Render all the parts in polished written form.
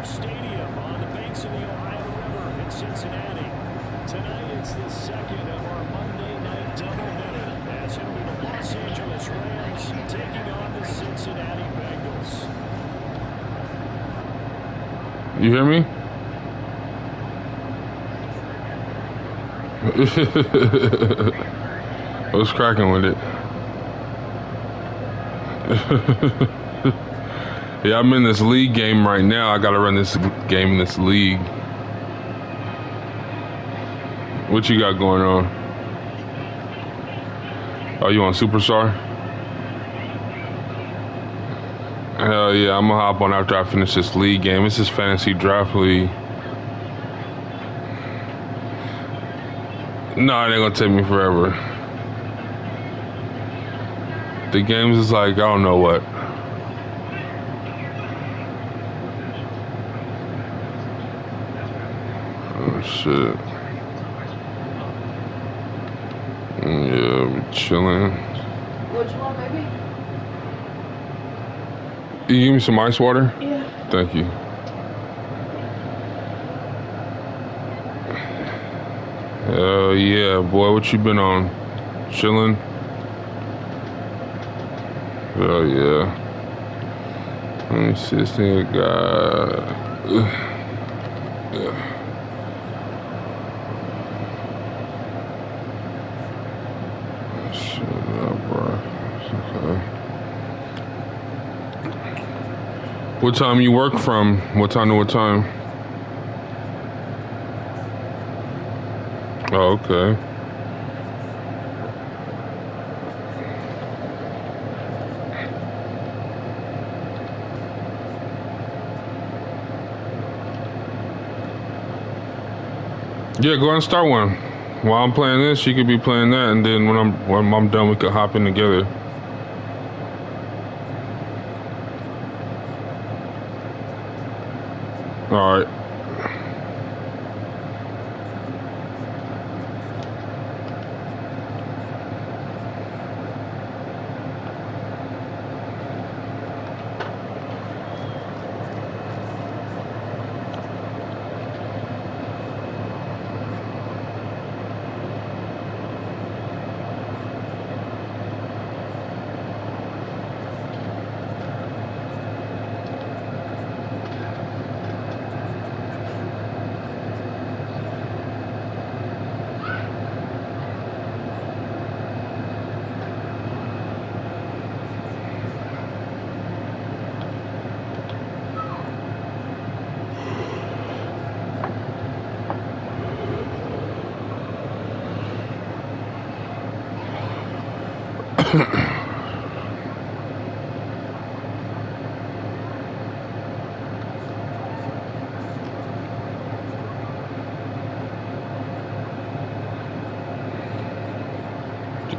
Stadium on the banks of the Ohio River in Cincinnati. Tonight it's the second of our Monday night doubleheader as it'll be the Los Angeles Rams taking on the Cincinnati Bengals. You hear me? What's cracking with it? Yeah, I'm in this league game right now. I gotta run this game in this league. What you got going on? Oh, you on Superstar? Hell yeah, I'm gonna hop on after I finish this league game. It's this fantasy draft league. No, it ain't gonna take me forever. The games is like, I don't know what. Oh shit. Yeah, we chilling. What you want, baby? You give me some ice water? Yeah. Thank you. Hell yeah, boy, what you been on? Chilling? Hell yeah. Let me see this thing I got. Yeah. Shut up, bro. Okay. What time you work from? What time to what time? Oh, okay. Yeah, go ahead and start one. While I'm playing this, you could be playing that, and then when I'm done, we could hop in together. All right.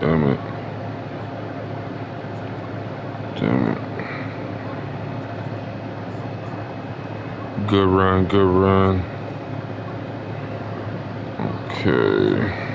Damn it. Damn it. Good run, good run. Okay.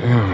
Damn.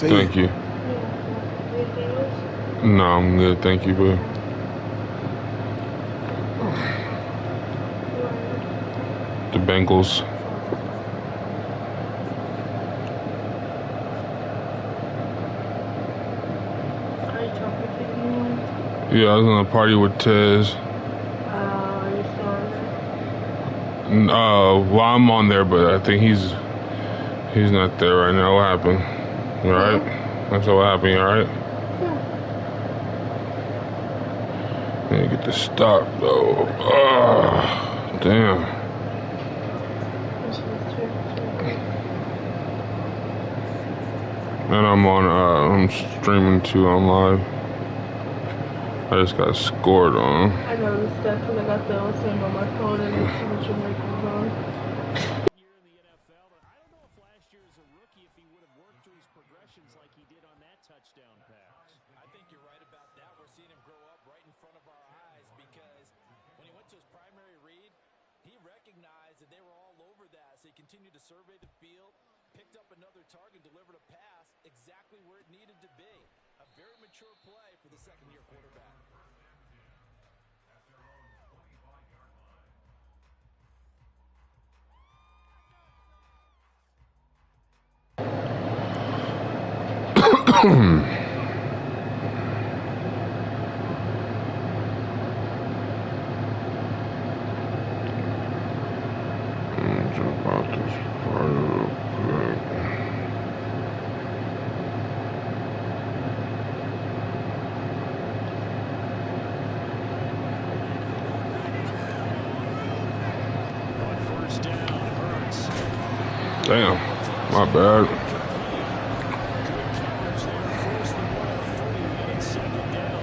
Thank you. No, I'm good. Thank you, boo. The Bengals. Yeah, I was on a party with Tez. Well, I'm on there, but I think he's not there right now. What happened? You alright? That's what happened. You alright? Yeah. Get the stop though. Damn. And I'm streaming too on live. I just got scored on. I noticed that because I got the same on my phone and it's too much Americans on. Year in the NFL, but I don't know if last year as a rookie if he would have worked through his progressions like he did on that touchdown pass. I think you're right about that. We're seeing him grow up right in front of our eyes because when he went to his primary read, he recognized that they were all over that. So he continued to survey the field, picked up another target, delivered a pass exactly where it needed to be. A very mature play for the second-year quarterback. Jump out this part real quick. On first down, Hurts. Damn, my bad. Good coverage there, forced the ball free on second down.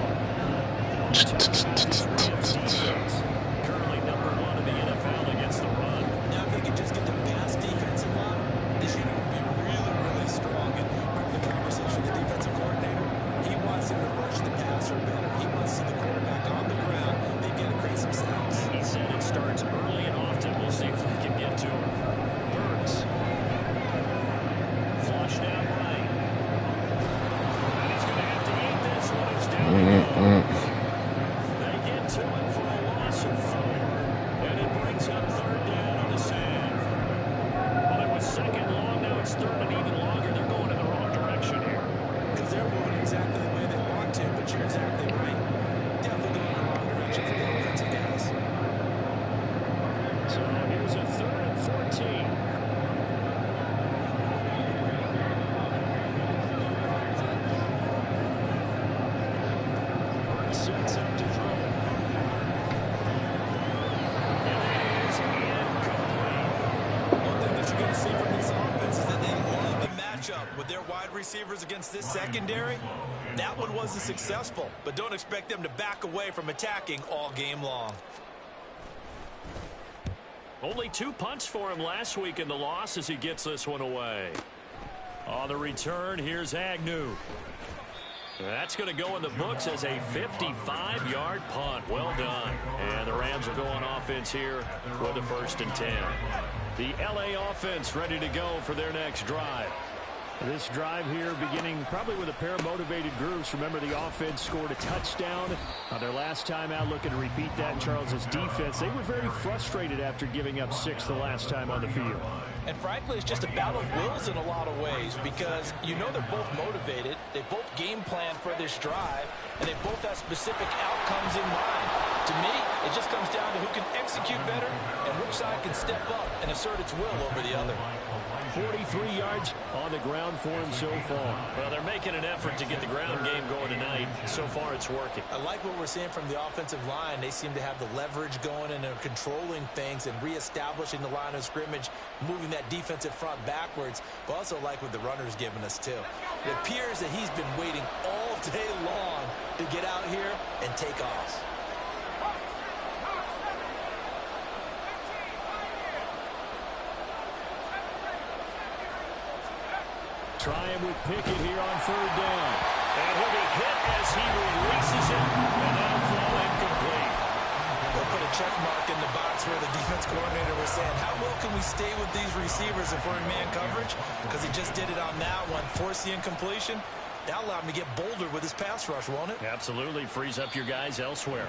Currently number 1 in the NFL against the run. Now, if they could just get the pass defensive line, this unit would be really, really strong. And part of the conversation with the defensive coordinator, he wants them to rush the passer better. He wants to see the quarterback on the ground. They've got to create some sacks. He said it starts early and often. We'll see if we can get to him. Hurts. Flush down right. And he's going to have to eat this one. It's down. They get to him for a loss of 4. And it brings up third down on the sand. Well, it was second long. Now it's third and even longer. They're going in the wrong direction here. Because they're moving exactly the way they want to, but you're exactly right. Definitely going in the wrong direction for the offensive guys. So here's a third and 14. Hurts sets up to throw. And it is incomplete. One thing that you're going to see from this offense is that they love the matchup with their wide receivers against this secondary. That one wasn't successful, but don't expect them to back away from attacking all game long. Only 2 punts for him last week in the loss as he gets this one away. On the return, here's Agnew. That's going to go in the books as a 55-yard punt. Well done. And the Rams are going offense here with the 1st and 10. The LA offense ready to go for their next drive. This drive here beginning probably with a pair of motivated groups. Remember, the offense scored a touchdown on their last time out. Looking to repeat that. Charles's defense, they were very frustrated after giving up 6 the last time on the field. And frankly, it's just a battle of wills in a lot of ways because you know they're both motivated. They both game plan for this drive, and they both have specific outcomes in mind. To me, it just comes down to who can execute better and which side can step up and assert its will over the other. 43 yards on the ground for him so far. Well, they're making an effort to get the ground game going tonight. So far, it's working. I like what we're seeing from the offensive line. They seem to have the leverage going and they're controlling things and reestablishing the line of scrimmage, moving that defensive front backwards. But also like what the runner's giving us, too. It appears that he's been waiting all day long to get out here and take off. Trying with Pickett here on third down. And he'll be hit as he releases it. And that'll fall incomplete. They'll put a check mark in the box where the defense coordinator was saying, how well can we stay with these receivers if we're in man coverage? Because he just did it on that one, forced the incompletion. That allowed him to get bolder with his pass rush, won't it? Absolutely. Frees up your guys elsewhere.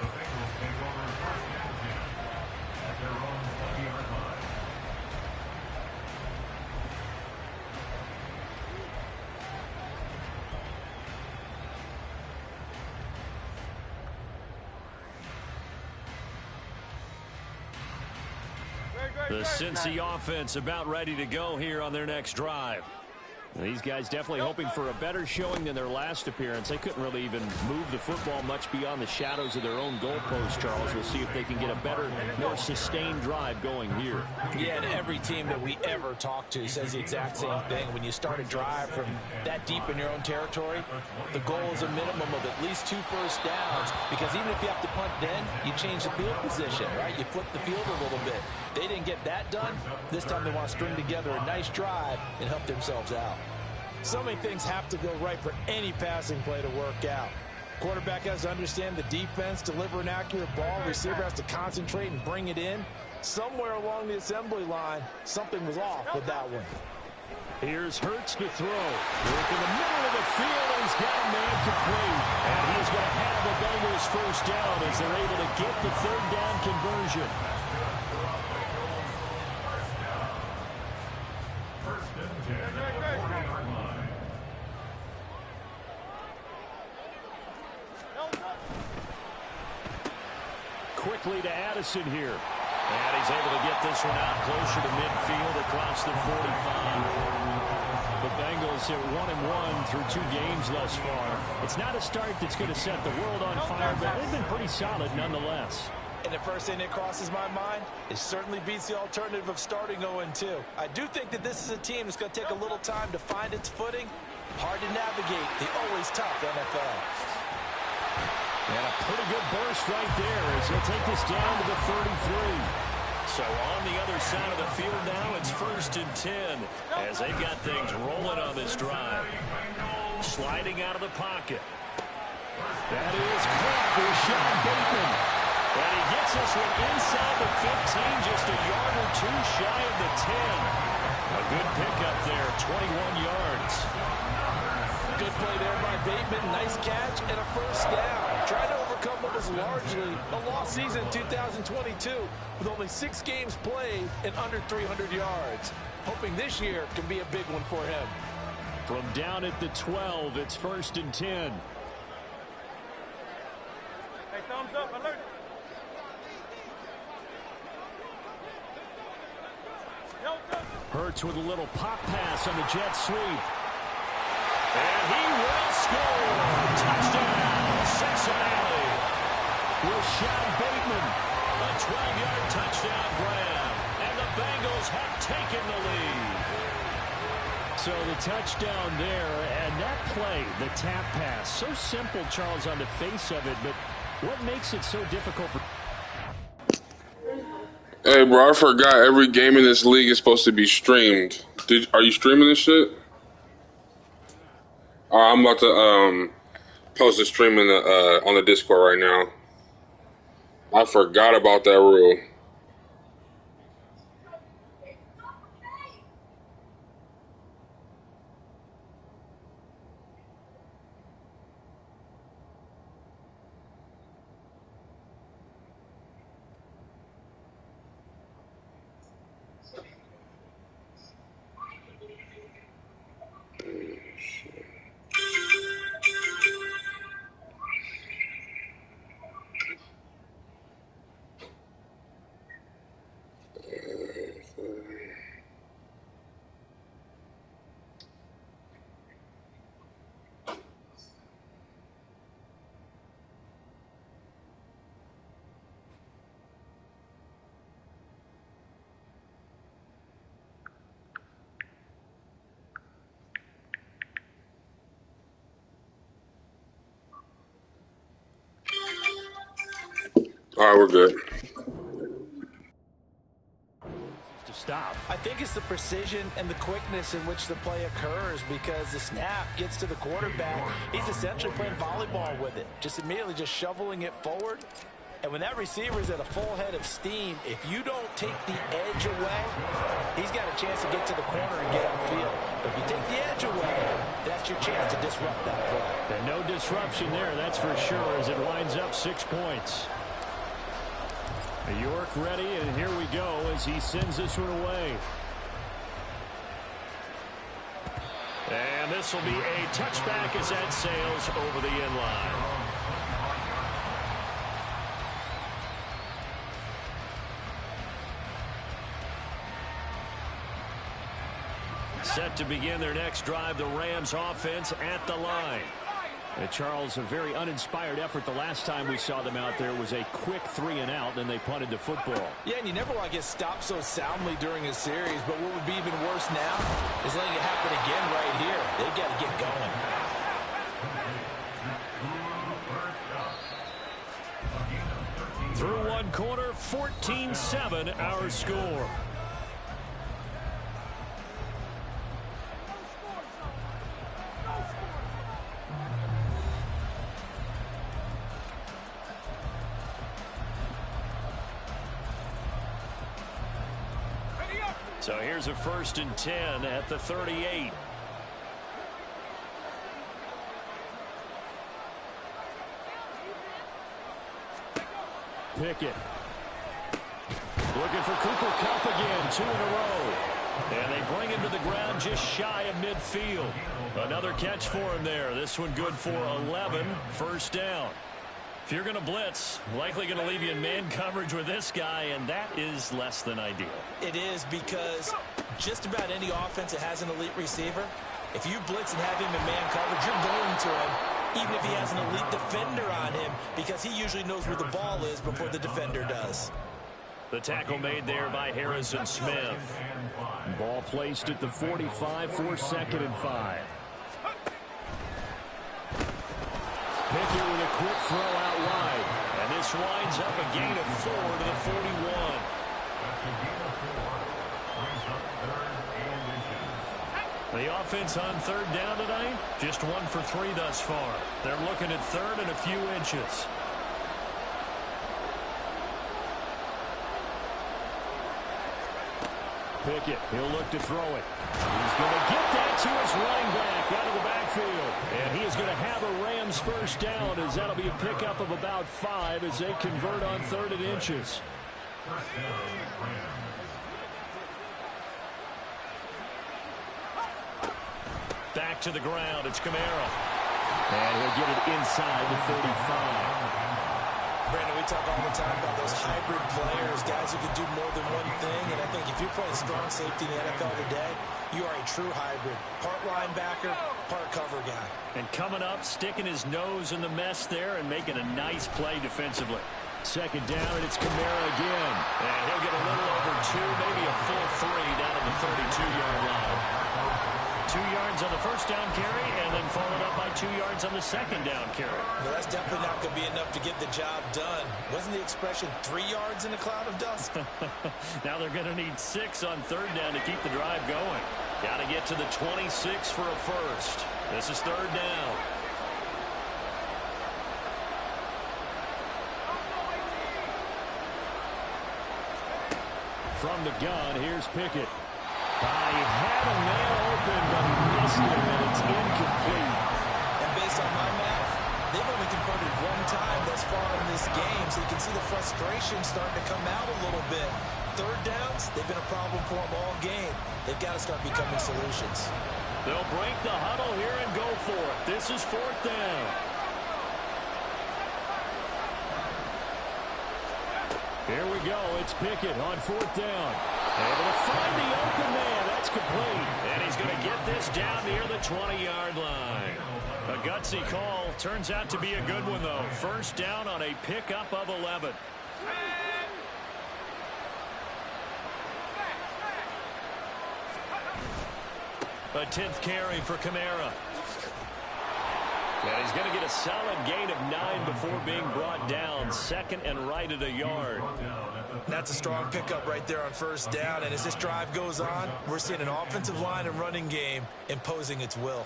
The Cincy offense about ready to go here on their next drive. These guys definitely hoping for a better showing than their last appearance. They couldn't really even move the football much beyond the shadows of their own goalpost, Charles. We'll see if they can get a better, more sustained drive going here. Yeah, and every team that we ever talk to says the exact same thing. When you start a drive from that deep in your own territory, the goal is a minimum of at least 2 first downs, because even if you have to punt then, you change the field position, right? You flip the field a little bit. They didn't get that done. This time they want to string together a nice drive and help themselves out. So many things have to go right for any passing play to work out. Quarterback has to understand the defense, deliver an accurate ball. Receiver has to concentrate and bring it in. Somewhere along the assembly line, something was off with that one. Here's Hurts to throw. Work in the middle of the field, and he's got a man complete. And he's going to have the Bengals first down as they're able to get the third down conversion. Quickly to Addison here. And he's able to get this one out closer to midfield across the 45. The Bengals are 1-1 through 2 games thus far. It's not a start that's going to set the world on fire, but they've been pretty solid nonetheless. And the first thing that crosses my mind, it certainly beats the alternative of starting 0-2. I do think that this is a team that's going to take a little time to find its footing. Hard to navigate the always tough NFL. And a pretty good burst right there as he'll take this down to the 33. So on the other side of the field now, it's 1st and 10 as they've got things rolling on this drive. Sliding out of the pocket. That is caught with Sean Bateman. And he gets this one inside the 15, just a yard or 2 shy of the 10. A good pickup there, 21 yards. Good play there by Bateman. Nice catch and a first down. Trying to overcome what was largely a lost season in 2022 with only 6 games played and under 300 yards. Hoping this year can be a big one for him. From down at the 12, it's 1st and 10. Hey, thumbs up, alert. Hurts with a little pop pass on the jet sweep. And he will score. Touchdown, Cincinnati. With Sean Bateman. A 12-yard touchdown grab. And the Bengals have taken the lead. So the touchdown there, and that play, the tap pass, so simple, Charles, on the face of it, but what makes it so difficult for... Hey, bro, I forgot every game in this league is supposed to be streamed. Are you streaming this shit? I'm about to post a stream on the Discord right now. I forgot about that rule. All right, we're good. To stop. I think it's the precision and the quickness in which the play occurs, because the snap gets to the quarterback. He's essentially playing volleyball with it, just immediately just shoveling it forward. And when that receiver is at a full head of steam, if you don't take the edge away, he's got a chance to get to the corner and get upfield. But if you take the edge away, that's your chance to disrupt that play. And no disruption there, that's for sure, as it winds up 6 points. York ready, and here we go as he sends this one away. And this will be a touchback as that sails over the end line. Set to begin their next drive, the Rams offense at the line. And Charles, a very uninspired effort the last time we saw them out there was a quick 3-and-out, then they punted the football. Yeah, and you never want to get stopped so soundly during a series, but what would be even worse now is letting it happen again right here. They've got to get going. Through one quarter, 14-7 our score. So here's a 1st and 10 at the 38. Pickett. Looking for Cooper Kupp again, 2 in a row. And they bring him to the ground just shy of midfield. Another catch for him there. This one good for 11, 1st down. If you're going to blitz, likely going to leave you in man coverage with this guy, and that is less than ideal. It is, because just about any offense that has an elite receiver, if you blitz and have him in man coverage, you're going to him, even if he has an elite defender on him, because he usually knows where the ball is before the defender does. The tackle made there by Harrison Smith. Ball placed at the 45 for 2nd and 5. Pickett with a quick throw out wide. And this winds up a gain of 4 to the 41. The offense on 3rd down tonight, just 1 for 3 thus far. They're looking at 3rd and a few inches. Pickett, he'll look to throw it. He's going to get that to his running back out of the backfield. And he is going to have a Rams 1st down, as that'll be a pickup of about 5 as they convert on 3rd and inches. Back to the ground, it's Kamara. And he'll get it inside the 35. Brandon, we talk all the time about those hybrid players, guys who can do more than one thing. And I think if you're playing strong safety in the NFL today, you are a true hybrid. Part linebacker, part cover guy. And coming up, sticking his nose in the mess there and making a nice play defensively. 2nd down, and it's Kamara again. And he'll get a little over 2, maybe a full 3 down at the 32-yard line. 2 yards on the 1st down carry, and then followed up by 2 yards on the 2nd down carry. Well, that's definitely not going to be enough to get the job done. Wasn't the expression 3 yards in a cloud of dust? Now they're going to need 6 on 3rd down to keep the drive going. Got to get to the 26 for a 1st. This is 3rd down. From the gun, here's Pickett. He had a man open, but he missed it, and it's incomplete. And based on my math, they've only converted 1 time thus far in this game, so you can see the frustration starting to come out a little bit. 3rd downs, they've been a problem for them all game. They've got to start becoming solutions. They'll break the huddle here and go for it. This is 4th down. Here we go. It's Pickett on 4th down. Able to find the open man. That's complete. And he's going to get this down near the 20-yard line. A gutsy call. Turns out to be a good one, though. 1st down on a pickup of 11. A 10th carry for Kamara. And he's going to get a solid gain of 9 before being brought down. 2nd and right at a yard. That's a strong pickup right there on 1st down. And as this drive goes on, we're seeing an offensive line and running game imposing its will.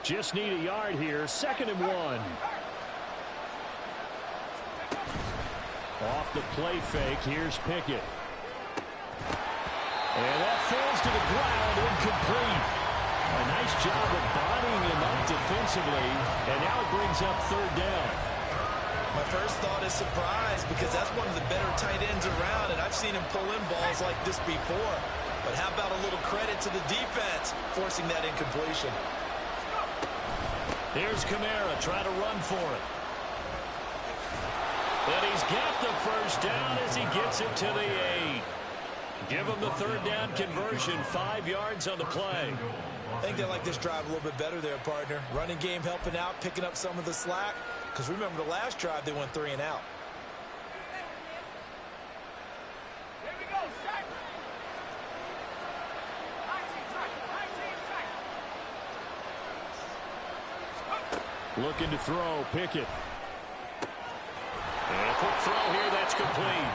Just need a yard here. 2nd and 1. Off the play fake, here's Pickett. And that falls to the ground, incomplete. A nice job of bodying him up defensively, and now it brings up third down. My first thought is surprise, because that's one of the better tight ends around, and I've seen him pull in balls like this before. But how about a little credit to the defense forcing that incompletion? Here's Kamara trying to run for it. And he's got the first down as he gets it to the 8. Give him the third down conversion, 5 yards on the play. I think they like this drive a little bit better there, partner. Running game helping out, picking up some of the slack. Because remember the last drive, they went 3 and out. Here we go, Shaq. Looking to throw, Pickett. And a quick throw here, that's complete.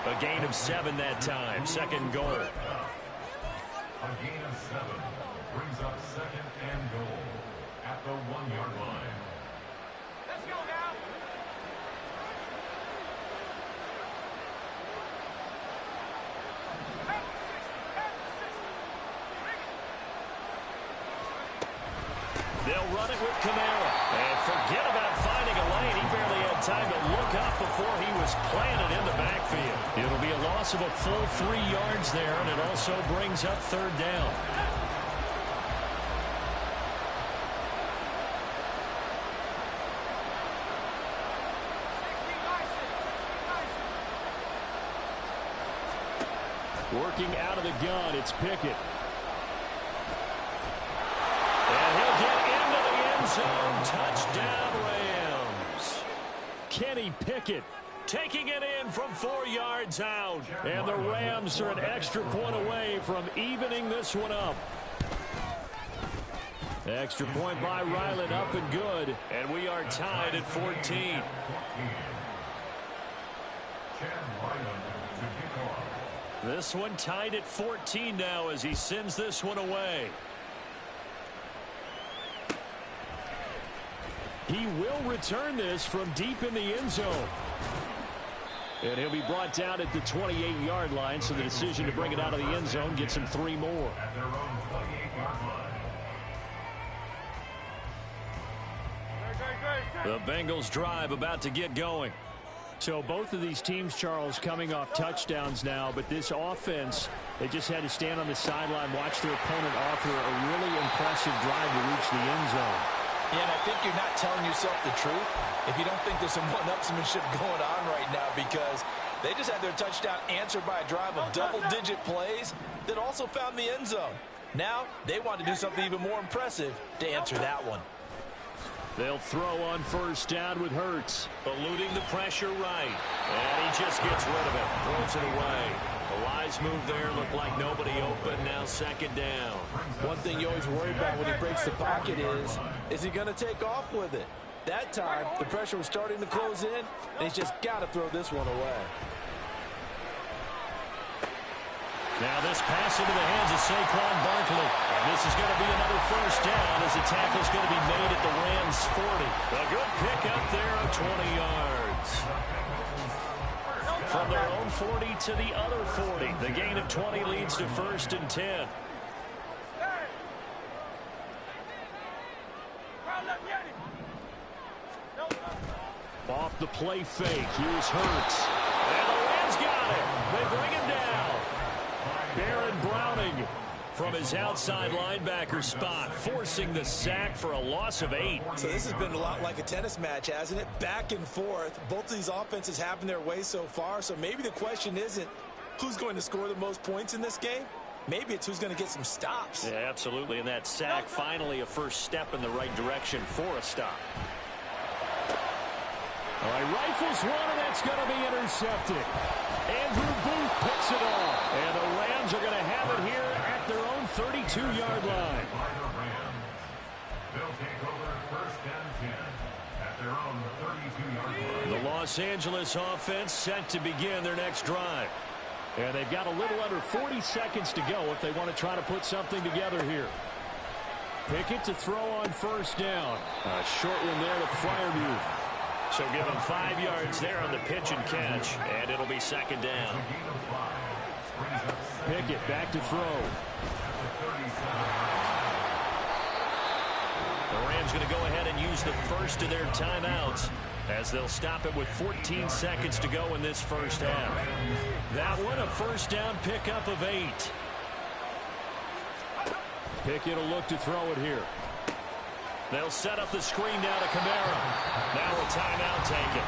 A gain of 7 that time, second and goal. A gain of 7 brings up second and goal at the 1-yard line. Let's go now. They'll run it with Kamara. And forget about finding a lane. He barely had time to look up before he was planted in the backfield. It'll be a loss of a full 3 yards there, and it also brings up third down. Working out of the gun, it's Pickett. And he'll get into the end zone. Touchdown, Rams. Kenny Pickett taking it in from 4 yards out. And the Rams are an extra point away from evening this one up. Extra point by Ryland, up and good. And we are tied at 14. This one tied at 14 now as he sends this one away. He will return this from deep in the end zone. And he'll be brought down at the 28-yard line, so the decision to bring it out of the end zone gets him 3 more. At their own 28-yard line. The Bengals drive about to get going. So both of these teams, Charles, coming off touchdowns now, but this offense, they just had to stand on the sideline, watch their opponent offer a really impressive drive to reach the end zone. Yeah, and I think you're not telling yourself the truth if you don't think there's some one-upsmanship going on right now, because they just had their touchdown answered by a drive of double-digit plays that also found the end zone. Now they want to do something even more impressive to answer that one. They'll throw on first down with Hurts, eluding the pressure right. And he just gets rid of it, throws it away. A wise move there, looked like nobody open, now second down. One thing you always worry about when he breaks the pocket is he going to take off with it? That time, the pressure was starting to close in, and he's just got to throw this one away. Now this pass into the hands of Saquon Barkley. And this is going to be another first down as the tackle's going to be made at the Rams 40. A good pick up there of 20 yards. From their own 40 to the other 40. The gain of 20 leads to first and 10. Off the play fake. Here's Hurts. And the Rams got it. They bring him down. Baron Browning from his outside linebacker spot, forcing the sack for a loss of 8. So this has been a lot like a tennis match, hasn't it? Back and forth. Both of these offenses having their way so far. So maybe the question isn't who's going to score the most points in this game. Maybe it's who's going to get some stops. Yeah, absolutely. And that sack, finally a first step in the right direction for a stop. All right, rifles one, and that's going to be intercepted. Andrew Booth picks it off. And the Rams are going to have it here at their own 32-yard line. They'll take over first and 10 at their own 32-yard line. The Los Angeles offense set to begin their next drive. And they've got a little under 40 seconds to go if they want to try to put something together here. Pickett to throw on first down. A short one there to Freiermuth. So give him 5 yards there on the pitch and catch, and it'll be second down. Pickett back to throw. The Rams going to go ahead and use the first of their timeouts as they'll stop it with 14 seconds to go in this first half. That one, a first down pickup of 8. Pickett will look to throw it here. They'll set up the screen down to Kamara. Now a timeout taken.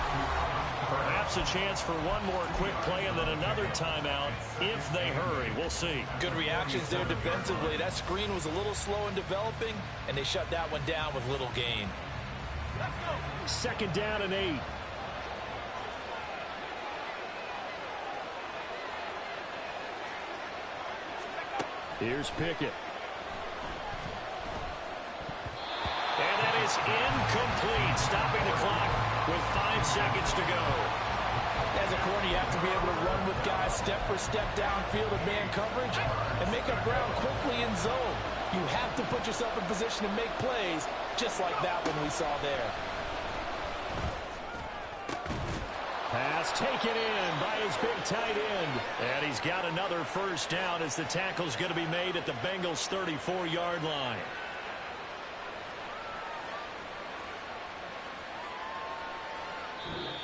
Perhaps a chance for one more quick play and then another timeout if they hurry. We'll see. Good reactions there defensively. That screen was a little slow in developing, and they shut that one down with little gain. Second down and 8. Here's Pickett. And that is incomplete, stopping the clock with 5 seconds to go. As a corner, you have to be able to run with guys step for step downfield in man coverage and make up ground quickly in zone. You have to put yourself in position to make plays, just like that one we saw there. Pass taken in by his big tight end. And he's got another first down as the tackle's going to be made at the Bengals' 34-yard line.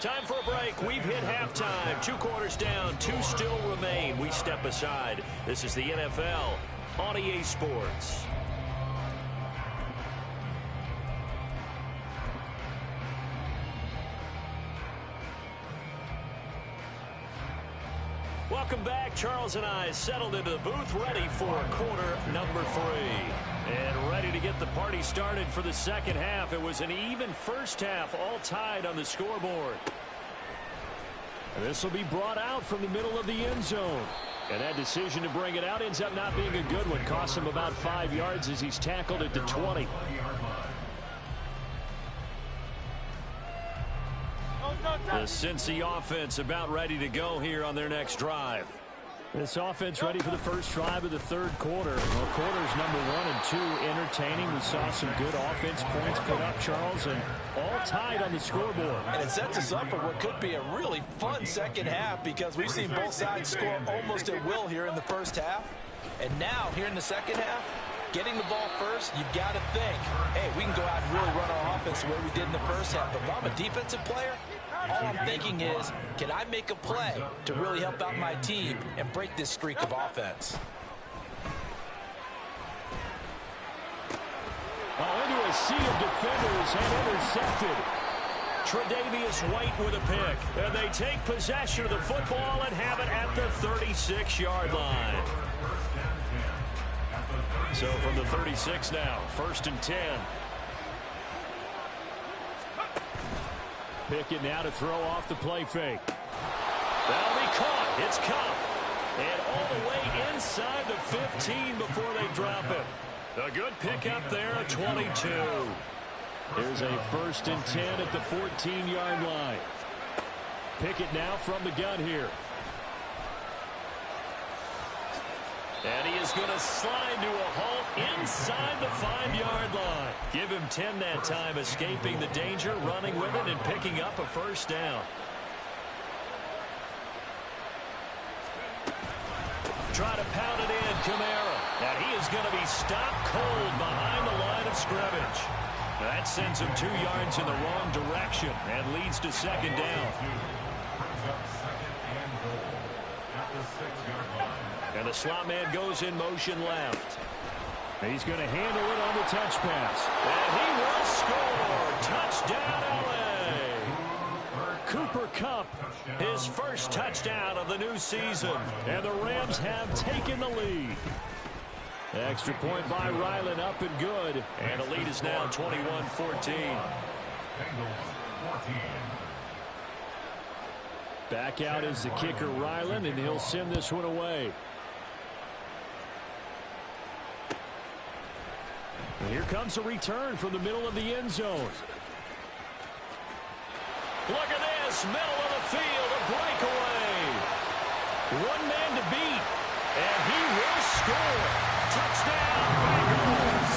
Time for a break. We've hit halftime. 2 quarters down. 2 still remain. We step aside. This is the NFL on EA Sports. Welcome back. Charles and I settled into the booth, ready for quarter number 3. And ready to get the party started for the second half. It was an even first half, all tied on the scoreboard. This will be brought out from the middle of the end zone. And that decision to bring it out ends up not being a good one. Cost him about 5 yards as he's tackled at the 20. The Cincy offense about ready to go here on their next drive. This offense ready for the first drive of the third quarter. Well, quarters number 1 and 2 entertaining. We saw some good offense points put up, Charles, and all tied on the scoreboard. And it sets us up for what could be a really fun second half because we've seen both sides score almost at will here in the first half. And now, here in the second half, getting the ball first, you've got to think, hey, we can go out and really run our offense the way we did in the first half. But if I'm a defensive player, all I'm thinking is, can I make a play to really help out my team and break this streak of offense? Into a sea of defenders and intercepted. Tre'Davious White with a pick. And they take possession of the football and have it at the 36-yard line. So from the 36 now, 1st and 10. Pickett now to throw off the play fake. That'll be caught. It's Cup. And all the way inside the 15 before they drop it. A good pickup there at 22. Here's a 1st and 10 at the 14-yard line. Pickett now from the gun here. And he is going to slide to a halt inside the 5-yard line. Give him 10 that time, escaping the danger, running with it, and picking up a first down. Try to pound it in, Kamara. And he is going to be stopped cold behind the line of scrimmage. That sends him 2 yards in the wrong direction and leads to second down. And the slot man goes in motion left. He's going to handle it on the touch pass. And he will score. Touchdown, L.A. Cooper Kupp, his first touchdown of the new season. And the Rams have taken the lead. Extra point by Ryland, up and good. And the lead is now 21-14. Back out is the kicker, Ryland, and he'll send this one away. And here comes a return from the middle of the end zone. Look at this, middle of the field, a breakaway. 1 man to beat, and he will score. Touchdown, Bengals.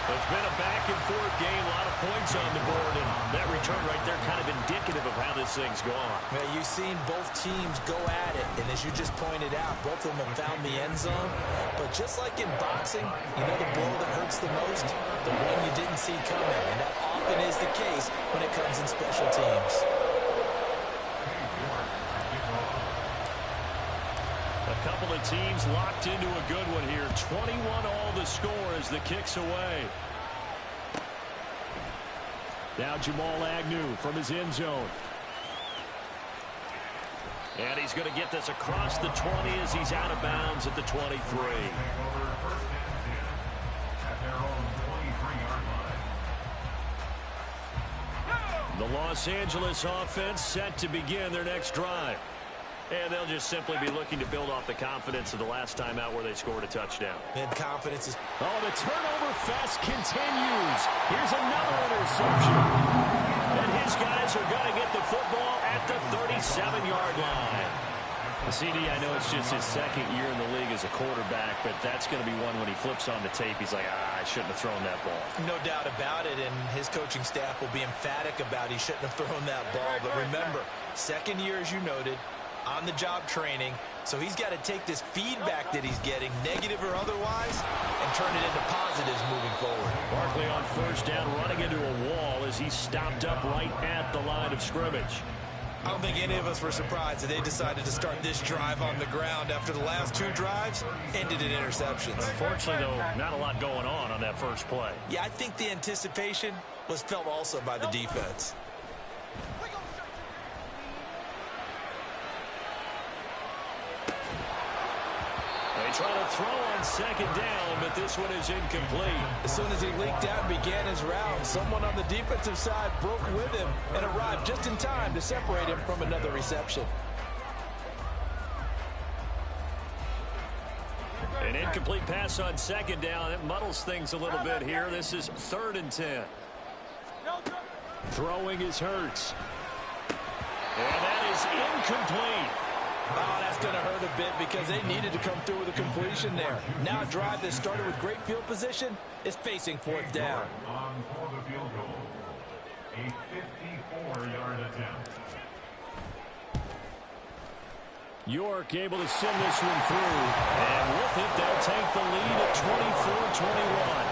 The it's been a back-and-forth game, a lot of points on the board, and that return right there kind of indicative of how this thing's gone. Well, you've seen both teams go at it, and as you just pointed out, both of them have found the end zone. But just like in boxing, you know the blow that hurts the most? The one you didn't see coming, and that often is the case when it comes in special teams. A couple of teams locked into a good one here. 21 all the score as the kick's away. Now Jamal Agnew from his end zone. And he's going to get this across the 20 as he's out of bounds at the 23. The Los Angeles offense set to begin their next drive. And they'll just simply be looking to build off the confidence of the last time out where they scored a touchdown. And confidence is... Oh, the turnover fest continues. Here's another interception. And his guys are going to get the football at the 37-yard line. CD, I know it's just his second year in the league as a quarterback, but that's going to be one when he flips on the tape. He's like, I shouldn't have thrown that ball. No doubt about it, and his coaching staff will be emphatic about he shouldn't have thrown that ball. But remember, second year, as you noted, on-the-job training, so he's got to take this feedback that he's getting, negative or otherwise, and turn it into positives moving forward. Barkley on first down, running into a wall as he's stopped up right at the line of scrimmage. I don't think any of us were surprised that they decided to start this drive on the ground after the last two drives ended in interceptions. Unfortunately, though, not a lot going on that first play. Yeah, I think the anticipation was felt also by the defense. They try to throw on second down, but this one is incomplete. As soon as he leaked out and began his round, someone on the defensive side broke with him and arrived just in time to separate him from another reception. An incomplete pass on second down. It muddles things a little bit here. This is 3rd and 10. Throwing is Hurts. And that is incomplete. Oh, that's going to hurt a bit because they needed to come through with a completion there. Now a drive that started with great field position is facing 4th down. On for the field goal. A 54-yard attempt. York able to send this one through. And with it, they'll take the lead at 24-21.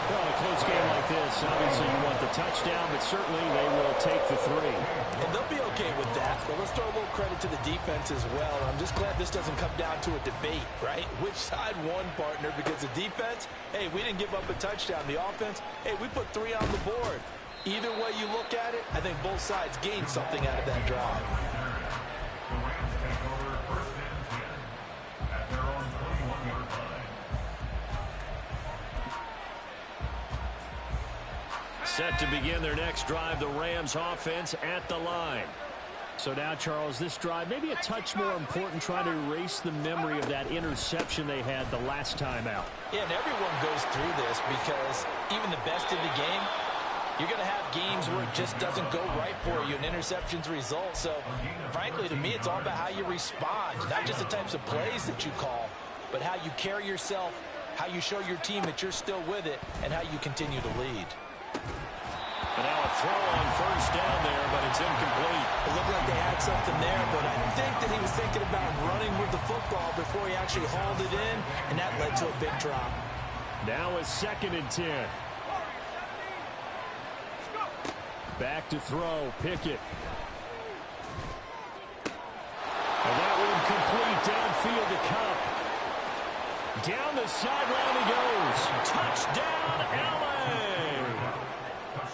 Well, a close game like this, obviously you want the touchdown, but certainly they will take the 3. And they'll be okay with that. But let's throw a little credit to the defense as well. I'm just glad this doesn't come down to a debate, right? Which side won, partner? Because the defense, hey, we didn't give up a touchdown. The offense, hey, we put 3 on the board. Either way you look at it, I think both sides gained something out of that drive. The Rams take over 1st and 10 at their own 21-yard line. Set to begin their next drive, the Rams offense at the line. So now, Charles, this drive maybe a touch more important, trying to erase the memory of that interception they had the last time out. Yeah, and everyone goes through this because even the best in the game, you're going to have games where it just doesn't go right for you, and interceptions result. So, frankly, to me, it's all about how you respond, not just the types of plays that you call, but how you carry yourself, how you show your team that you're still with it, and how you continue to lead. And now a throw on first down there, but it's incomplete. It looked like they had something there, but I think that he was thinking about running with the football before he actually hauled it in, and that led to a big drop. Now a 2nd and 10. Back to throw, Pickett. And that one complete downfield to Cup. Down the sideline he goes. Touchdown, LA!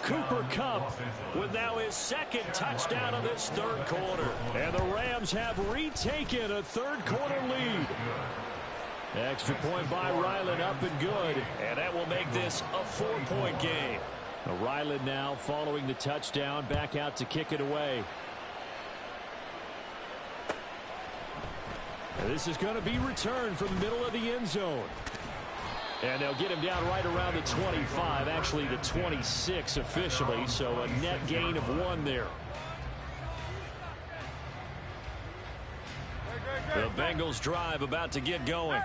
Cooper Kupp with now his 2nd touchdown of this 3rd quarter. And the Rams have retaken a 3rd quarter lead. Extra point by Ryland, up and good. And that will make this a 4-point game. Ryland now following the touchdown, back out to kick it away. And this is going to be returned from the middle of the end zone. And they'll get him down right around the 25, actually the 26 officially, so a net gain of 1 there. The Bengals drive about to get going.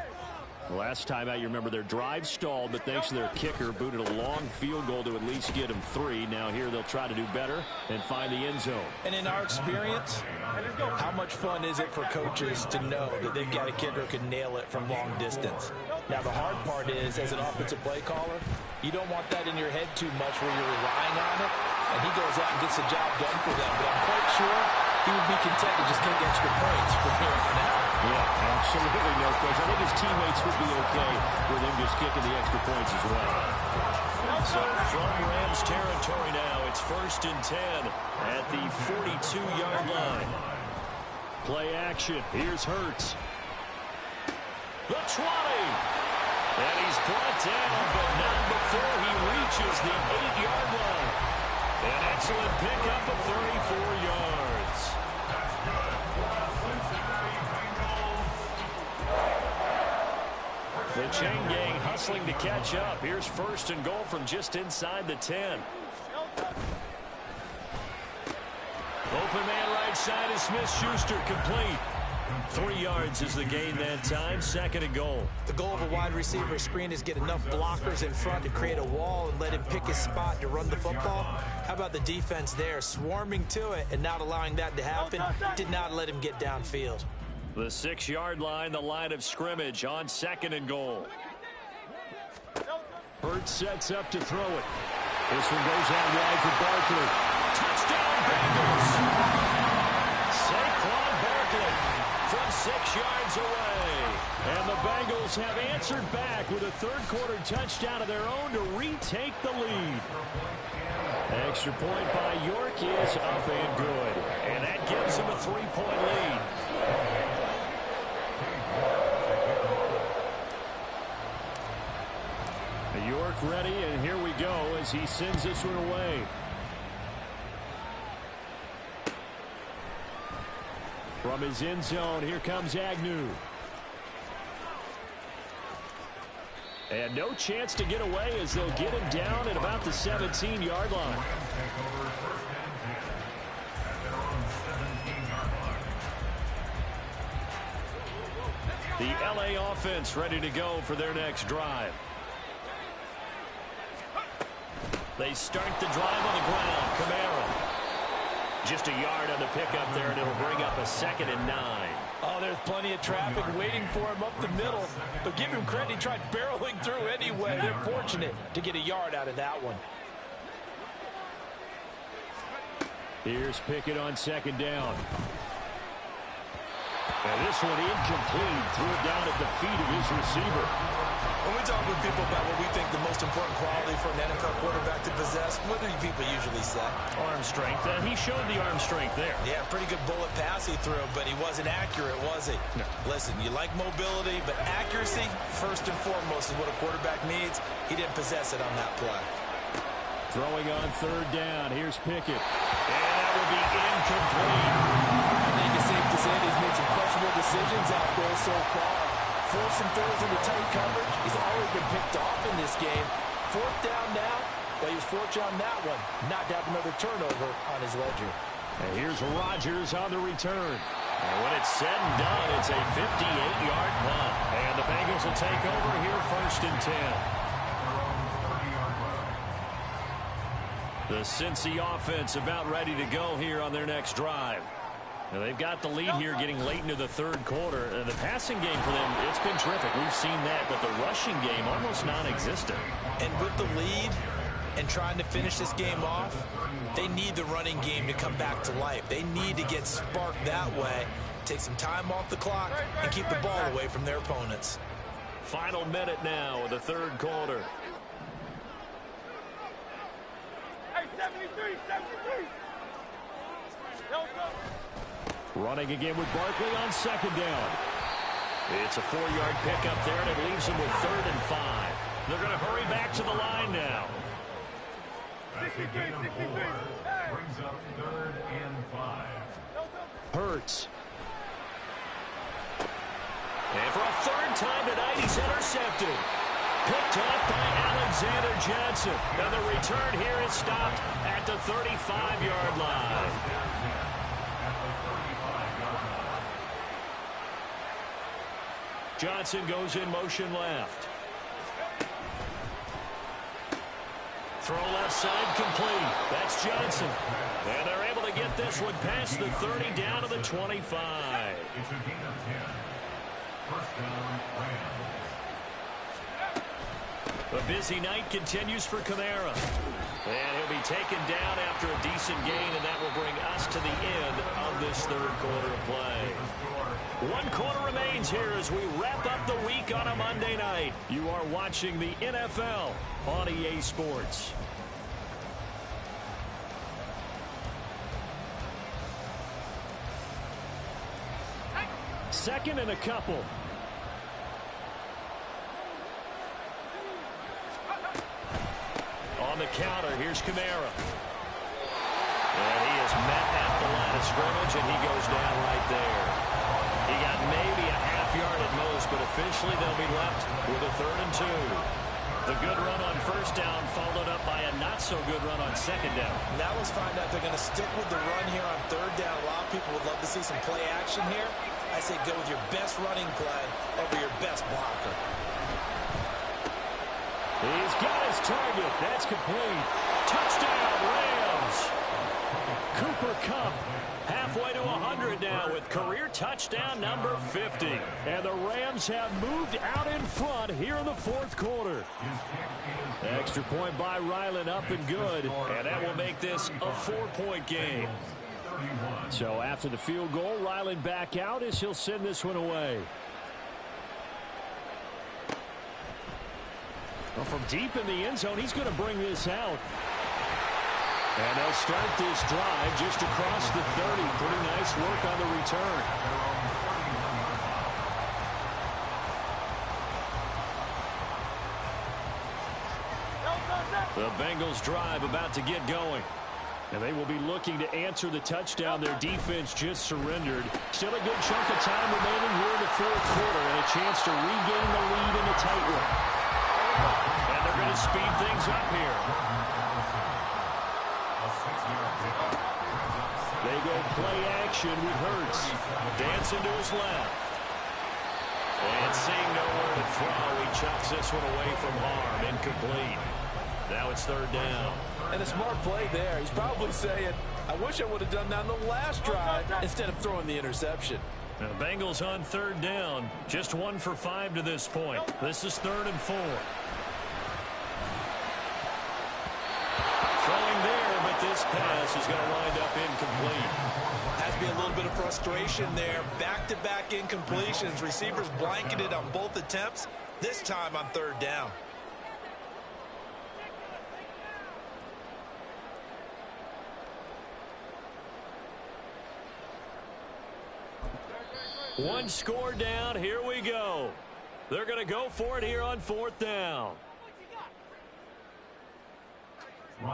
Last time out, you remember their drive stalled, but thanks to their kicker, booted a long field goal to at least get them 3. Now here they'll try to do better and find the end zone. And in our experience, how much fun is it for coaches to know that they've got a kicker who can nail it from long distance? Now, the hard part is, as an offensive play caller, you don't want that in your head too much where you're relying on it, and he goes out and gets the job done for them. But I'm quite sure he would be content to just kick extra points from here on out. Yeah, absolutely, no question. I think his teammates would be okay with him just kicking the extra points as well. So from Rams territory now, it's 1st and 10 at the 42-yard line. Play action. Here's Hurts. The 20. And he's brought down, but not before he reaches the 8-yard line. An excellent pickup of 34 yards. That's good for the Cincinnati Bengals. The chain gang hustling to catch up. Here's 1st and goal from just inside the 10. Open man right side is Smith-Schuster, complete. 3 yards is the gain that time. 2nd and goal. The goal of a wide receiver screen is get enough blockers in front to create a wall and let him pick his spot to run the football. How about the defense there, swarming to it and not allowing that to happen? Did not let him get downfield. The 6-yard line, the line of scrimmage on 2nd and goal. Hurts sets up to throw it. This one goes out wide for Barkley. Touchdown, Bengals! Saquon Barkley from 6 yards away. And the Bengals have answered back with a third-quarter touchdown of their own to retake the lead. Extra point by York is up and good. And that gives them a 3-point lead. York ready, and here we go as he sends this one away. From his end zone, here comes Agnew. And no chance to get away as they'll get him down at about the 17-yard line. The LA offense ready to go for their next drive. They start the drive on the ground. Kamara. Just a yard on the pickup there, and it'll bring up a 2nd and 9. Oh, there's plenty of traffic waiting for him up the middle. But give him credit, he tried barreling through anyway. They're fortunate to get a yard out of that one. Here's Pickett on 2nd down. And this one incomplete. Threw it down at the feet of his receiver. When we talk with people about what we think the most important quality for an NFL quarterback to possess, what do people usually say? Arm strength. He showed the arm strength there. Yeah, pretty good bullet pass he threw, but he wasn't accurate, was he? No. Listen, you like mobility, but accuracy, first and foremost, is what a quarterback needs. He didn't possess it on that play. Throwing on 3rd down. Here's Pickett. And that will be incomplete. I think it's safe to say he's made some questionable decisions out there so far. Forcing throws into tight coverage. He's already been picked off in this game. 4th down now, but he was fortunate on that one. Not to have another turnover on his ledger. And here's Rodgers on the return. And when it's said and done, it's a 58-yard punt. And the Bengals will take over here 1st and 10. The Cincy offense about ready to go here on their next drive. Now they've got the lead here getting late into the 3rd quarter. The passing game for them, it's been terrific. We've seen that, but the rushing game almost non-existent. And with the lead and trying to finish this game off, they need the running game to come back to life. They need to get sparked that way, take some time off the clock, and keep the ball away from their opponents. Final minute now of the 3rd quarter. Hey, 73, 73. Running again with Barkley on 2nd down. It's a 4-yard pickup there, and it leaves them with 3rd and 5. They're going to hurry back to the line now. That's a gain of 4. Brings up 3rd and 5. Hurts. And for a 3rd time tonight, he's intercepted. Picked off by Alexander Johnson. And the return here is stopped at the 35-yard line. Johnson goes in motion left. Throw left side complete. That's Johnson. And they're able to get this one past the 30 down to the 25. It's a gain of 10. First down, Rams. A busy night continues for Kamara. And he'll be taken down after a decent gain, and that will bring us to the end of this third quarter of play. 1 quarter remains here as we wrap up the week on a Monday night. You are watching the NFL on EA Sports. Second and a couple. On the counter, here's Kamara. And he is met at the line of scrimmage, and he goes down right there. He got maybe a half yard at most, but officially they'll be left with a 3rd and 2. The good run on first down followed up by a not-so-good run on second down. Now let's find out they're going to stick with the run here on 3rd down. A lot of people would love to see some play action here. I say go with your best running play over your best blocker. He's got his target. That's complete. Touchdown, Rams. Cooper Kupp halfway to 100 now with career touchdown number 50. And the Rams have moved out in front here in the 4th quarter. Extra point by Ryland, up and good. And that will make this a 4-point game. So after the field goal, Ryland back out as he'll send this one away. Well, from deep in the end zone, he's going to bring this out. And they'll start this drive just across the 30. Pretty nice work on the return. The Bengals drive about to get going. And they will be looking to answer the touchdown their defense just surrendered. Still a good chunk of time remaining here in the 4th quarter and a chance to regain the lead in a tight one. And they're going to speed things up here. They go play action with Hurts. Dancing to his left. And seeing nowhere to throw, he chucks this one away from harm. Incomplete. Now it's 3rd down. And a smart play there. He's probably saying, I wish I would have done that on the last drive instead of throwing the interception. Now the Bengals on 3rd down. Just 1 for 5 to this point. This is 3rd and 4. Throwing there, but this pass is going to wind up incomplete. Has to be a little bit of frustration there. Back-to-back incompletions. Receivers blanketed on both attempts. This time on 3rd down. One score down. Here we go. They're going to go for it here on 4th down.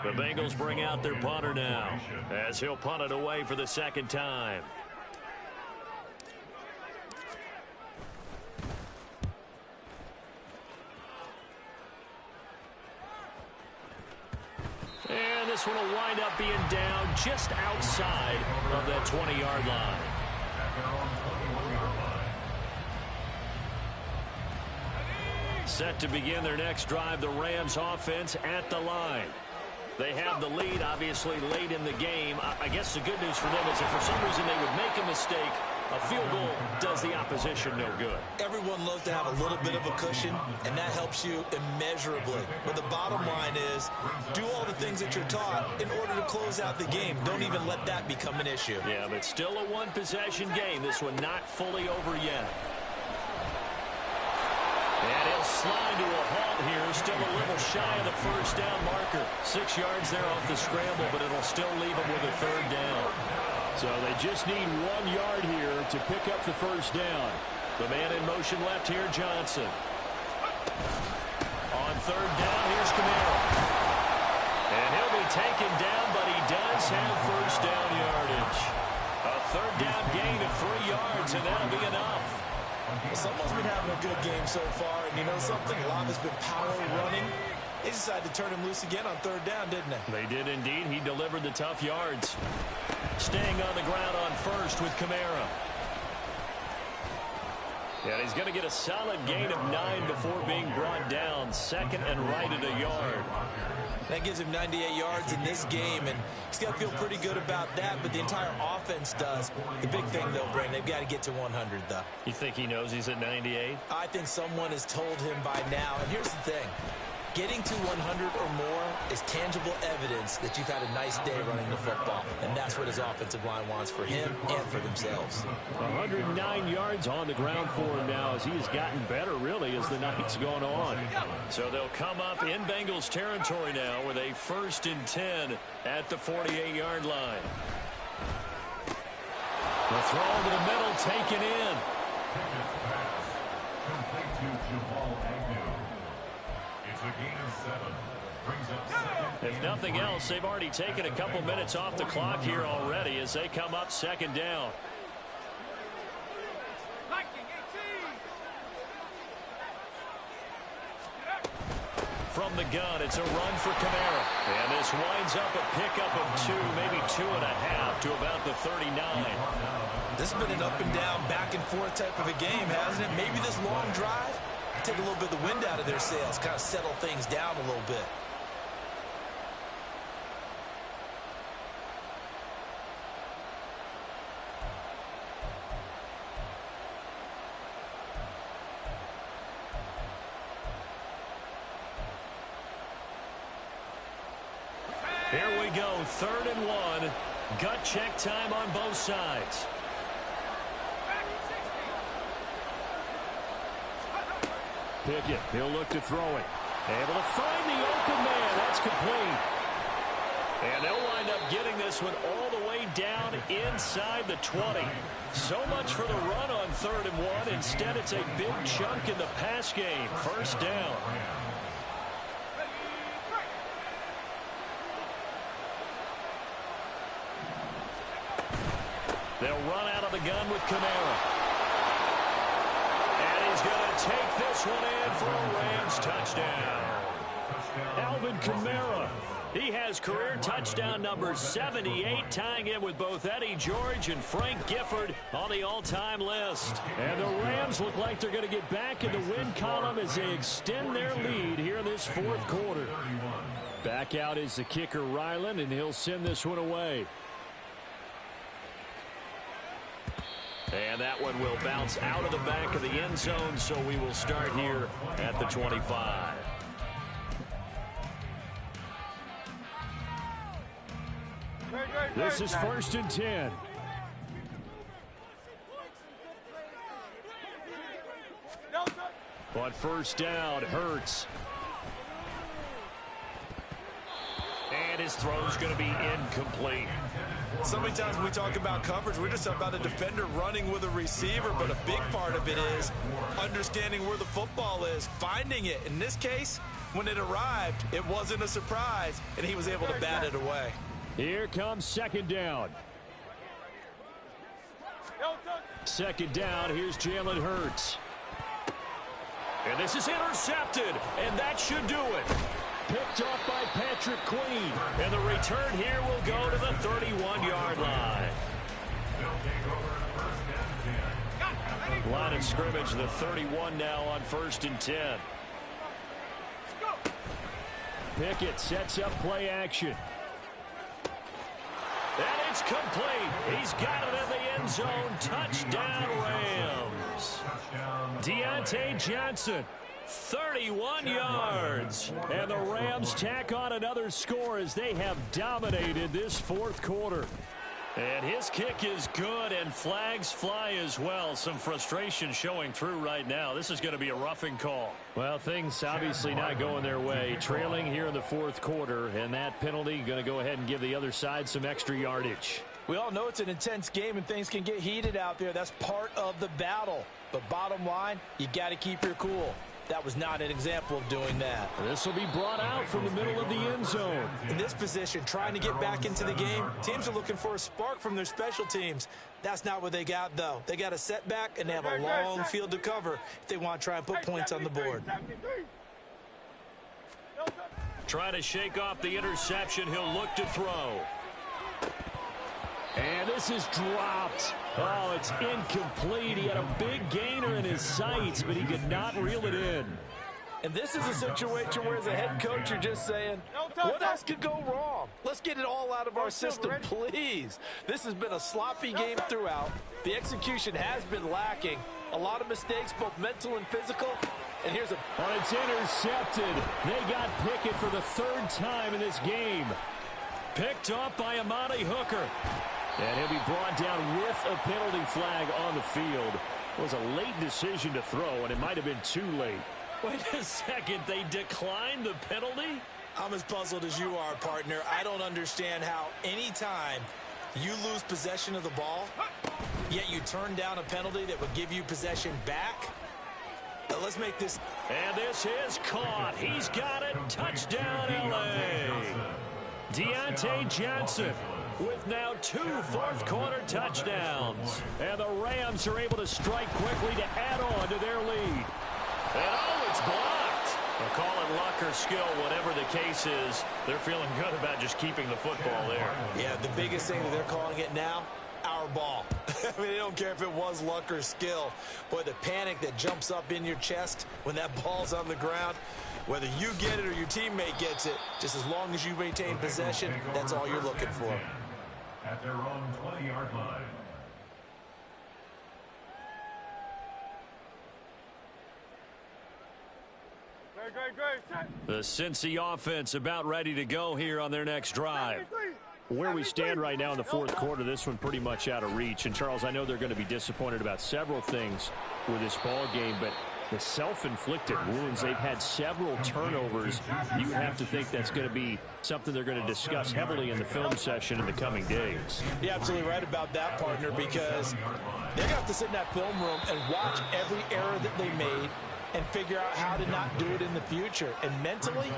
The Bengals bring out their punter now as he'll punt it away for the 2nd time. And this one will wind up being down just outside of that 20-yard line. Set to begin their next drive, the Rams offense at the line. They have the lead, obviously, late in the game. I guess the good news for them is if for some reason they would make a mistake, a field goal does the opposition no good. Everyone loves to have a little bit of a cushion, and that helps you immeasurably. But the bottom line is, do all the things that you're taught in order to close out the game. Don't even let that become an issue. Yeah, but still a one-possession game. This one not fully over yet. And he'll slide to a halt here. Still a little shy of the 1st down marker. 6 yards there off the scramble, but it'll still leave him with a 3rd down. So they just need 1 yard here to pick up the 1st down. The man in motion left here, Johnson. On 3rd down, here's Kamara. And he'll be taken down, but he does have 1st down yardage. A 3rd down gain of 3 yards, and that'll be enough. Someone's been having a good game so far, and you know something? A lot has been power running. They decided to turn him loose again on 3rd down, didn't they? They did indeed. He delivered the tough yards. Staying on the ground on 1st with Kamara. And he's going to get a solid gain of 9 before being brought down. Second and right at a yard. That gives him 98 yards in this game, and he's got to feel pretty good about that, but the entire offense does. The big thing, though, Brandon, they've got to get to 100, though. You think he knows he's at 98? I think someone has told him by now, and here's the thing. Getting to 100 or more is tangible evidence that you've had a nice day running the football, and that's what his offensive line wants for him and for themselves. 109 yards on the ground for him now as he's gotten better, really, as the night's gone on. So they'll come up in Bengals territory now with a 1st and 10 at the 48-yard line. The throw to the middle, taken in. Pickett's pass, complete to Jamal Agnew. It's a gain of 7. Brings up second. If nothing else, they've already taken a couple minutes off the clock here already as they come up 2nd down. From the gun, it's a run for Kamara. And this winds up a pickup of 2, maybe 2.5 to about the 39. This has been an up and down, back and forth type of a game, hasn't it? Maybe this long drive take a little bit of the wind out of their sails, kind of settle things down a little bit. Here we go, 3rd and 1. Gut check time on both sides. Pickett, he'll look to throw it. Able to find the open man. That's complete. And they'll wind up getting this one all the way down inside the 20. So much for the run on 3rd and 1. Instead, it's a big chunk in the pass game. 1st down. They'll run out of the gun with Kamara. And he's going to take this one in for a Rams touchdown. Alvin Kamara. He has career touchdown number 78, tying in with both Eddie George and Frank Gifford on the all-time list. And the Rams look like they're going to get back in the win column as they extend their lead here in this 4th quarter. Back out is the kicker, Ryland, and he'll send this one away. And that one will bounce out of the back of the end zone, so we will start here at the 25. This is 1st and 10. On 1st down, Hurts. And his throw's going to be incomplete. So many times when we talk about coverage, we're just about a defender running with a receiver, but a big part of it is understanding where the football is, finding it. In this case, when it arrived, it wasn't a surprise, and he was able to bat it away. Here comes 2nd down. 2nd down, here's Jalen Hurts. And this is intercepted, and that should do it. Picked off by Patrick Queen. And the return here will go to the 31-yard line. Line of scrimmage, the 31 now on 1st and 10. Pickett sets up play action. And it's complete. He's got it in the end zone. Touchdown, Rams. Deontay Johnson. 31 yards. And the Rams tack on another score as they have dominated this 4th quarter. And his kick is good, and flags fly as well. Some frustration showing through right now. This is going to be a roughing call. Well, things obviously not going their way. Trailing here in the 4th quarter, and that penalty going to go ahead and give the other side some extra yardage. We all know it's an intense game, and things can get heated out there. That's part of the battle. But bottom line, you got to keep your cool. That was not an example of doing that. This will be brought out from the middle of the end zone. In this position, trying to get back into the game, teams are looking for a spark from their special teams. That's not what they got, though. They got a setback, and they have a long field to cover if they want to try and put points on the board. Trying to shake off the interception. He'll look to throw. And this is dropped. Oh, it's incomplete. He had a big gainer in his sights, but he could not reel it in. And this is a situation where, as a head coach, you're just saying, what else could go wrong? Let's get it all out of our system, please. This has been a sloppy game throughout. The execution has been lacking. A lot of mistakes, both mental and physical. And here's a... Oh, it's intercepted. They got Pickett for the third time in this game. Picked off by Amani Hooker. And he'll be brought down with a penalty flag on the field. It was a late decision to throw, and it might have been too late. Wait a second, they declined the penalty? I'm as puzzled as you are, partner. I don't understand how any time you lose possession of the ball, yet you turn down a penalty that would give you possession back. Let's make this. And this is caught. He's got it. Touchdown, L.A. Deontay Johnson with now 2 fourth-quarter touchdowns. And the Rams are able to strike quickly to add on to their lead. And oh, it's blocked. They'll call it luck or skill, whatever the case is. They're feeling good about just keeping the football there. Yeah, the biggest thing that they're calling it now, our ball. I mean, they don't care if it was luck or skill. Boy, the panic that jumps up in your chest when that ball's on the ground, whether you get it or your teammate gets it, just as long as you maintain possession, that's all you're looking for. At their own 20-yard line. The Cincy offense about ready to go here on their next drive. Where we stand right now in the fourth quarter, this one pretty much out of reach. And, Charles, I know they're going to be disappointed about several things with this ball game, but the self-inflicted wounds, they've had several turnovers. You have to think that's going to be something they're going to discuss heavily in the film session in the coming days. You're absolutely right about that, partner, because they're going to have to sit in that film room and watch every error that they made and figure out how to not do it in the future. And mentally,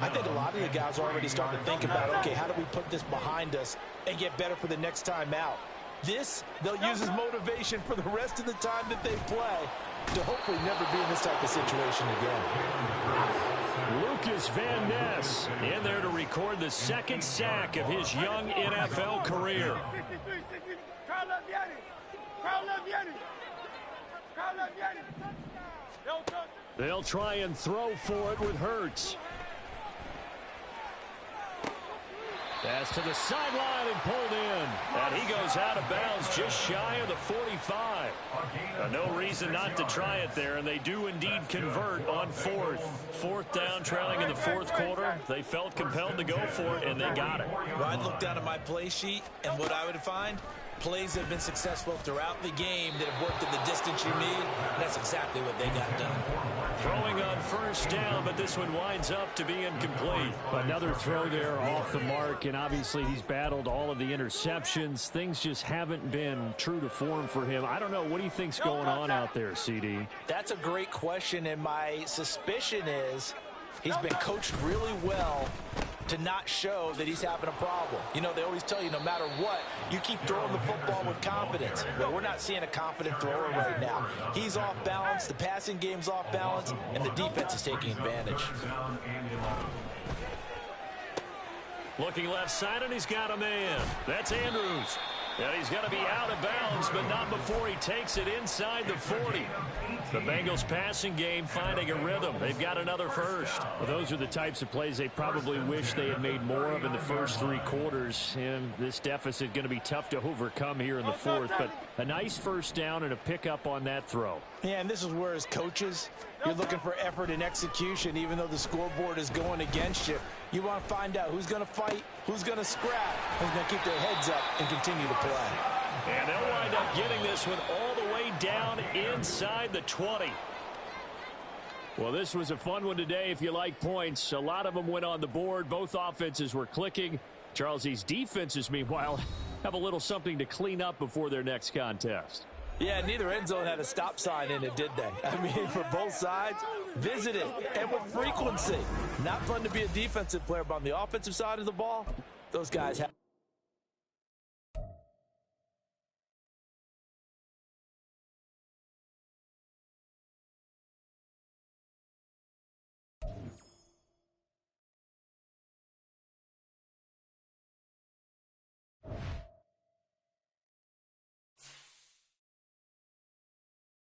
I think a lot of the guys are already starting to think about, okay, how do we put this behind us and get better for the next time out? This, they'll use as motivation for the rest of the time that they play to hopefully never be in this type of situation again. Lucas Van Ness in there to record the second sack of his young NFL career. They'll try and throw for it with Hurts. Pass to the sideline and pulled in. And he goes out of bounds just shy of the 45. No reason not to try it there, and they do indeed convert on fourth. Fourth down, trailing in the fourth quarter. They felt compelled to go for it, and they got it. Well, I'd look down at my play sheet, and what I would find, plays that have been successful throughout the game that have worked in the distance you need, and that's exactly what they got done. Throwing on first down, but this one winds up to be incomplete. Another throw there off the mark, and obviously he's battled all of the interceptions. Things just haven't been true to form for him. I don't know. What do you think's going on out there, CD? That's a great question, and my suspicion is he's been coached really well to not show that he's having a problem. You know, they always tell you no matter what, you keep throwing the football with confidence. Well, we're not seeing a confident thrower right now. He's off balance, the passing game's off balance, and the defense is taking advantage. Looking left side, and he's got a man. That's Andrews. And he's going to be out of bounds, but not before he takes it inside the 40. The Bengals passing game finding a rhythm. They've got another first. Well, those are the types of plays they probably wish they had made more of in the first 3 quarters. And this deficit going to be tough to overcome here in the fourth. But a nice first down and a pickup on that throw. Yeah, and this is where as coaches, you're looking for effort and execution, even though the scoreboard is going against you. You want to find out who's going to fight, who's going to scrap, who's going to keep their heads up and continue to play. And they'll wind up getting this one all the way down inside the 20. Well, this was a fun one today if you like points. A lot of them went on the board. Both offenses were clicking. Charles, these defenses, meanwhile, have a little something to clean up before their next contest. Yeah, neither end zone had a stop sign in it, did they? I mean, for both sides, visited and with frequency. Not fun to be a defensive player, but on the offensive side of the ball, those guys have